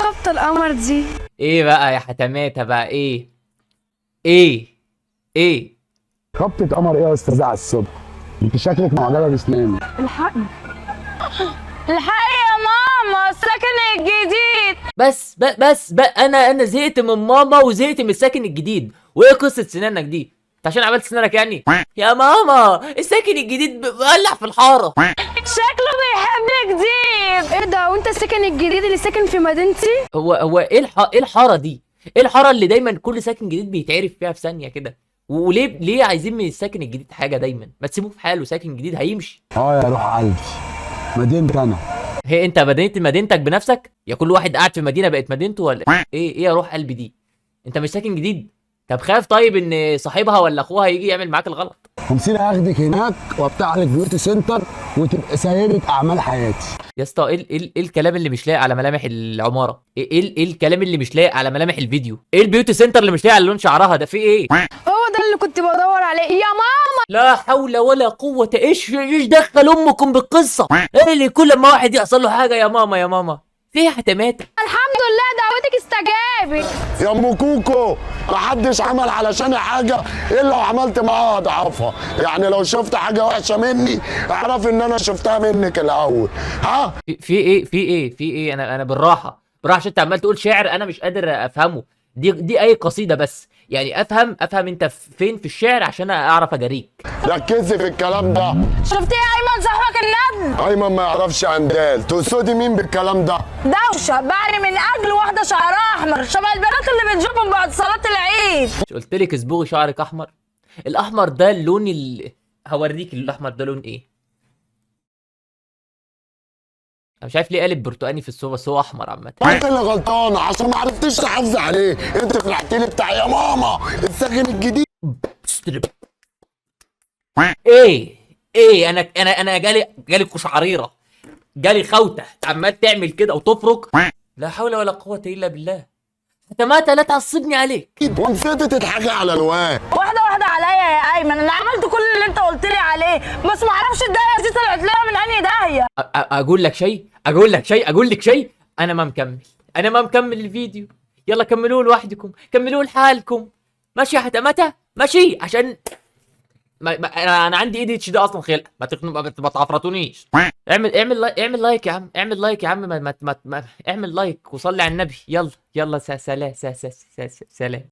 خبط القمر دي؟ ايه بقى يا حتماتة بقى؟ ايه؟ خبطة قمر ايه يا استاذة على الصبح؟ انت شكلك معجبة بسناني. الحقني. الحقي يا ماما السكن الجديد. بس انا زهقت من ماما وزهقت من الساكن الجديد. وايه قصة سنانك دي؟ انت عشان عملت سنانك يعني؟ يا ماما الساكن الجديد بيولع في الحارة. شكله بيحب جديد. ايه ده؟ وانت السكن الجديد اللي ساكن في مدينتي؟ هو ايه ايه الحارة دي؟ ايه الحارة اللي دايما كل ساكن جديد بيتعرف فيها في ثانية كده؟ وليه عايزين من الساكن الجديد حاجة دايما؟ ما تسيبوه في حاله، ساكن جديد هيمشي. اه يا روح قلبي، مدينتي انا. هي انت بديت مدينتك بنفسك؟ يا كل واحد قاعد في مدينة بقت مدينته ولا ايه يا روح قلبي دي؟ انت مش ساكن جديد؟ طب خاف طيب ان صاحبها ولا اخوها يجي يعمل معاك الغلط؟ خمسين هاخدك هناك وافتح لك بيوتي سنتر وتبقى سيدة اعمال حياتي. يا اسطى ايه الكلام اللي مش لايق على ملامح العمارة؟ ايه الكلام اللي مش لايق على ملامح الفيديو؟ ايه البيوتي سنتر اللي مش لايق على لون شعرها ده؟ في ايه؟ هو ده اللي كنت بدور عليه يا ماما. لا حول ولا قوة. ايش دخل امكم بالقصة؟ ايه اللي كل ما واحد يحصل له حاجة يا ماما يا ماما؟ في ايه يا حتماتة؟ الحمد لله دعوتك استجابت. يا ام كوكو، محدش عمل علشاني حاجه الا لو عملت معاها اضعافها. يعني لو شفت حاجه وحشه مني اعرف ان انا شفتها منك الاول. ها في ايه انا بالراحة عشان انت عمال تقول شعر انا مش قادر افهمه. دي اي قصيدة بس يعني افهم انت فين في الشعر عشان اعرف اجاريك. ركزي في الكلام ده. شفتي يا ايمن صاحبك الندل؟ ايمن ما يعرفش عندال. تقصدي مين بالكلام ده؟ دوشه بعد من اجل واحده شعرها احمر شبه البنات اللي بنشوفهم بعد صلاه العيد. مش قلت لك اصبغي شعرك احمر؟ الاحمر ده اللون هوريك الاحمر ده لون ايه. انا مش عارف ليه قالب برتقاني في الصوره بس هو احمر عامه. انت اللي غلطانه عشان ما عرفتيش تحافظي عليه. انت فرحتي لي بتاع يا ماما السكن الجديد. ايه انا جالي قشعريره، جالي خوته عمال تعمل كده وتفرك. لا حول ولا قوه الا بالله. انت متى لا تعصبني عليك. ونسيتي تضحكي على الواد. واحده عليا يا ايمن، انا عملت كل اللي انت قلت لي عليه بس ما اعرفش الداهيه دي طلعت لها من انهي داهيه. اقول لك شيء انا ما مكمل الفيديو. يلا كملوه لوحدكم، كملوه لحالكم. ماشي يا حتمتة ماشي عشان انا عندي اي دي اتش دي اصلا خلق. ما تعفرطونيش. اعمل لايك يا عم، اعمل لايك يا عم. اعمل لايك وصلي على النبي. يلا سلام.